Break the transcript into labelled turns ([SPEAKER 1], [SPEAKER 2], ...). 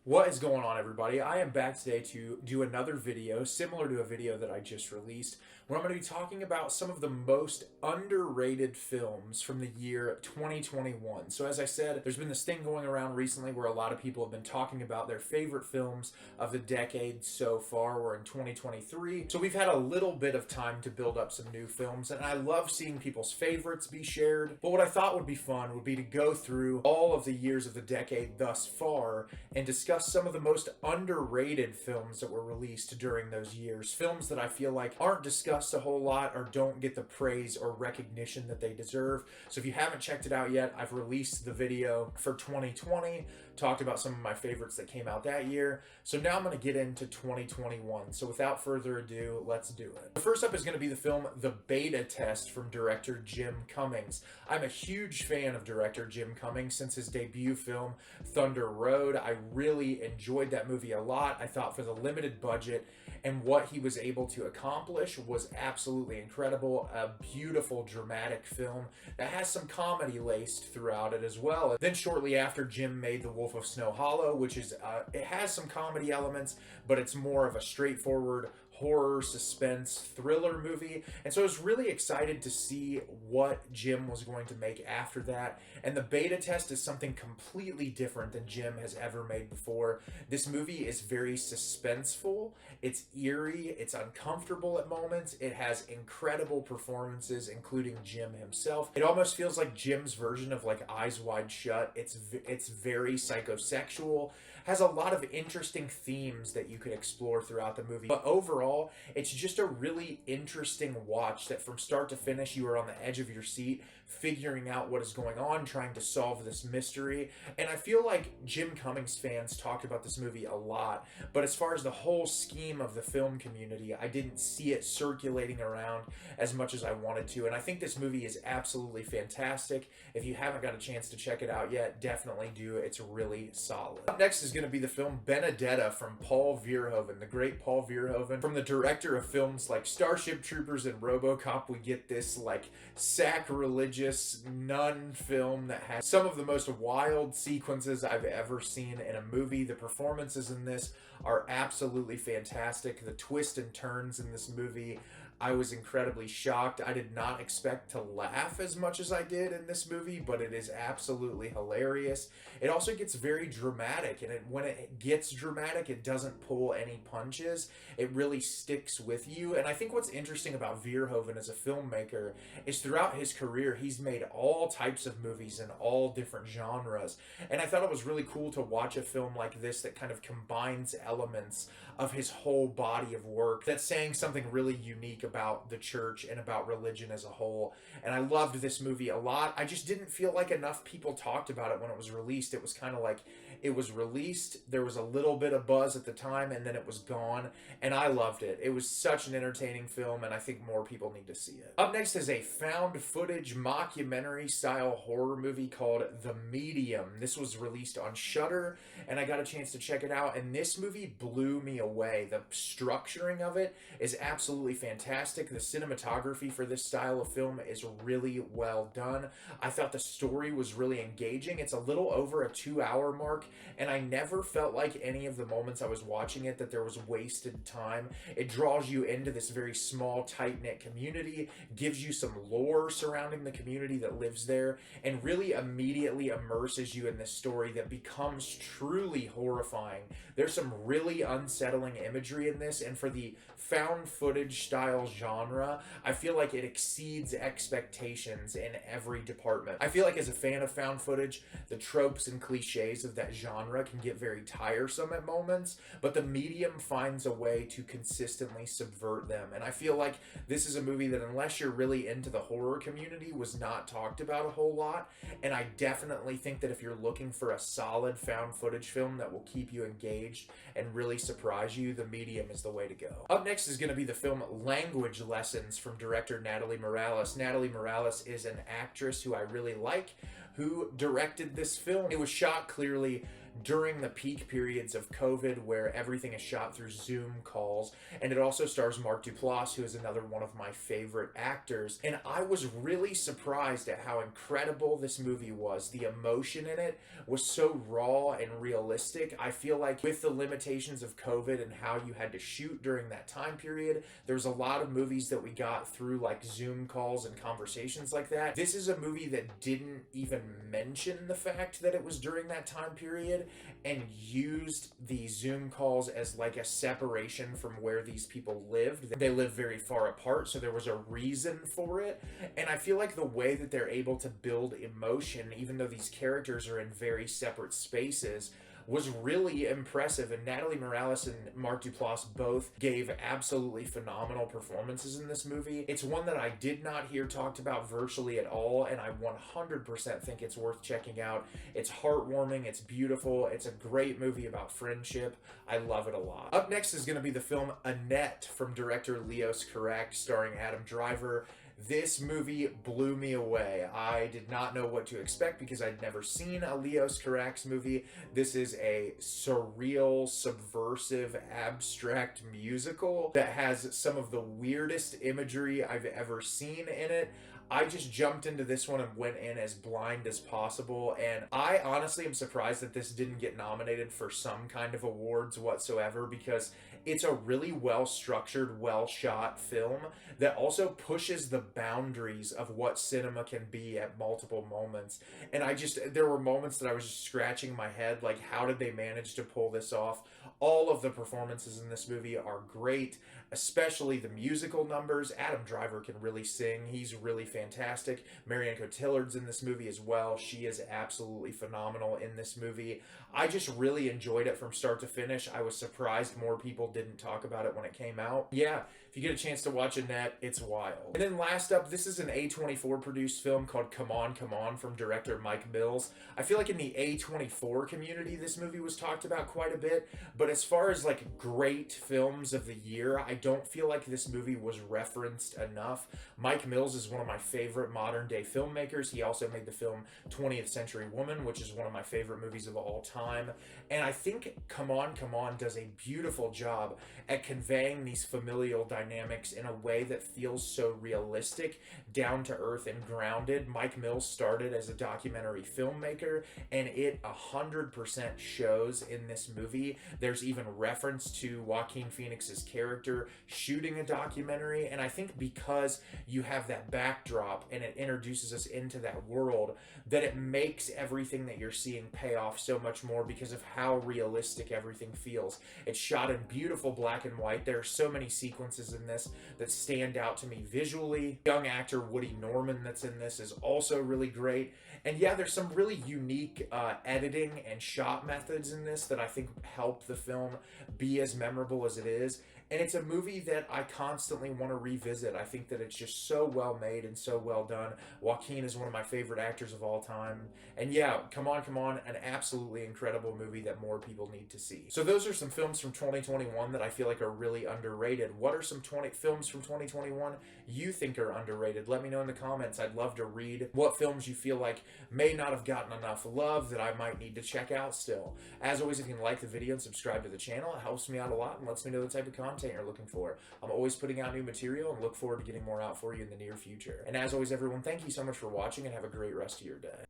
[SPEAKER 1] What is going on, everybody? I am back today to do another video similar to a video that I just released where I'm going to be talking about some of the most underrated films from the year 2021. So as I said, there's been this thing going around recently where a lot of people have been talking about their favorite films of the decade so far. We're in 2023, so we've had a little bit of time to build up some new films, and I love seeing people's favorites be shared. But what I thought would be fun would be to go through all of the years of the decade thus far and discuss some of the most underrated films that were released during those years. Films that I feel like aren't discussed a whole lot or don't get the praise or recognition that they deserve. So if you haven't checked it out yet, I've released the video for 2020, talked about some of my favorites that came out that year. So now I'm going to get into 2021. So without further ado, let's do it. The first up is going to be the film The Beta Test from director Jim Cummings. I'm a huge fan of director Jim Cummings since his debut film, Thunder Road. I really enjoyed that movie a lot. I thought for the limited budget and what he was able to accomplish was absolutely incredible. A beautiful, dramatic film that has some comedy laced throughout it as well. And then shortly after, Jim made The Wolf of Snow Hollow, which is, it has some comedy elements, but it's more of a straightforward horror, suspense, thriller movie. And so I was really excited to see what Jim was going to make after that. And The Beta Test is something completely different than Jim has ever made before. This movie is very suspenseful, it's eerie, it's uncomfortable at moments, it has incredible performances, including Jim himself. It almost feels like Jim's version of like Eyes Wide Shut. It's very psychosexual, has a lot of interesting themes that you could explore throughout the movie. But overall, it's just a really interesting watch that from start to finish, you are on the edge of your seat, figuring out what is going on, trying to solve this mystery. And I feel like Jim Cummings fans talked about this movie a lot, but as far as the whole scheme of the film community, I didn't see it circulating around as much as I wanted to. And I think this movie is absolutely fantastic. If you haven't got a chance to check it out yet, definitely do. It's really solid. Up next is going to be the film Benedetta from Paul Verhoeven, the great Paul Verhoeven. From the director of films like Starship Troopers and RoboCop, we get this like sacrilegious nun film that has some of the most wild sequences I've ever seen in a movie. The performances in this are absolutely fantastic. The twists and turns in this movie, I was incredibly shocked. I did not expect to laugh as much as I did in this movie, but it is absolutely hilarious. It also gets very dramatic, and when it gets dramatic, it doesn't pull any punches. It really sticks with you. And I think what's interesting about Verhoeven as a filmmaker is throughout his career, he's made all types of movies in all different genres. And I thought it was really cool to watch a film like this that kind of combines elements of his whole body of work that's saying something really unique about the church and about religion as a whole. And I loved this movie a lot. I just didn't feel like enough people talked about it when it was released. It was kind of like it was released, there was a little bit of buzz at the time, and then it was gone. And I loved it. It was such an entertaining film, and I think more people need to see it. Up next is a found footage mockumentary style horror movie called The Medium. This was released on Shudder, and I got a chance to check it out, and this movie blew me away. The structuring of it is absolutely fantastic. The cinematography for this style of film is really well done. I thought the story was really engaging. It's a little over a 2-hour mark, and I never felt like any of the moments I was watching it that there was wasted time. It draws you into this very small, tight-knit community, gives you some lore surrounding the community that lives there, and really immediately immerses you in this story that becomes truly horrifying. There's some really unsettling imagery in this, and for the found footage style genre, I feel like it exceeds expectations in every department. I feel like as a fan of found footage, the tropes and cliches of that genre can get very tiresome at moments, but The Medium finds a way to consistently subvert them. And I feel like this is a movie that, unless you're really into the horror community, was not talked about a whole lot. And I definitely think that if you're looking for a solid found footage film that will keep you engaged and really surprise you, The Medium is the way to go. Up next is going to be the film Language Lessons from director Natalie Morales. Natalie Morales is an actress who I really like, who directed this film. It was shot clearly during the peak periods of COVID where everything is shot through Zoom calls. And it also stars Mark Duplass, who is another one of my favorite actors. And I was really surprised at how incredible this movie was. The emotion in it was so raw and realistic. I feel like with the limitations of COVID and how you had to shoot during that time period, there's a lot of movies that we got through like Zoom calls and conversations like that. This is a movie that didn't even mention the fact that it was during that time period and used the Zoom calls as like a separation from where these people lived. They live very far apart, so there was a reason for it. And I feel like the way that they're able to build emotion, even though these characters are in very separate spaces, was really impressive. And Natalie Morales and Mark Duplass both gave absolutely phenomenal performances in this movie. It's one that I did not hear talked about virtually at all, and I 100% think it's worth checking out. It's heartwarming, it's beautiful, it's a great movie about friendship. I love it a lot. Up next is going to be the film Annette from director Leos Carax, starring Adam Driver. This movie blew me away. I did not know what to expect because I'd never seen a Leos Carax movie. This is a surreal, subversive, abstract musical that has some of the weirdest imagery I've ever seen in it. I just jumped into this one and went in as blind as possible, and I honestly am surprised that this didn't get nominated for some kind of awards whatsoever, because it's a really well-structured, well-shot film that also pushes the boundaries of what cinema can be at multiple moments. And there were moments that I was just scratching my head, like, how did they manage to pull this off? All of the performances in this movie are great, especially the musical numbers. Adam Driver can really sing. He's really fantastic. Marianne Cotillard's in this movie as well. She is absolutely phenomenal in this movie. I just really enjoyed it from start to finish. I was surprised more people didn't talk about it when it came out. Yeah, if you get a chance to watch Annette, it's wild. And then last up, this is an A24 produced film called Come On, Come On from director Mike Mills. I feel like in the A24 community, this movie was talked about quite a bit, but as far as like great films of the year, I don't feel like this movie was referenced enough. Mike Mills is one of my favorite modern day filmmakers. He also made the film 20th Century Woman, which is one of my favorite movies of all time. And I think Come On, Come On does a beautiful job at conveying these familial dynamics in a way that feels so realistic, down to earth, and grounded. Mike Mills started as a documentary filmmaker, and it 100% shows in this movie. There's even reference to Joaquin Phoenix's character shooting a documentary, and I think because you have that backdrop and it introduces us into that world, that it makes everything that you're seeing pay off so much more because of how realistic everything feels. It's shot in beautiful black and white. There are so many sequences in this that stand out to me visually. Young actor Woody Norman that's in this is also really great. And yeah, there's some really unique editing and shot methods in this that I think help the film be as memorable as it is. And it's a movie that I constantly want to revisit. I think that it's just so well made and so well done. Joaquin is one of my favorite actors of all time. And yeah, Come On, Come On, an absolutely incredible movie that more people need to see. So those are some films from 2021 that I feel like are really underrated. What are some films from 2021 you think are underrated? Let me know in the comments. I'd love to read what films you feel like may not have gotten enough love that I might need to check out still. As always, if you can like the video and subscribe to the channel, it helps me out a lot and lets me know the type of content you're looking for. I'm always putting out new material and look forward to getting more out for you in the near future. And as always, everyone, thank you so much for watching and have a great rest of your day.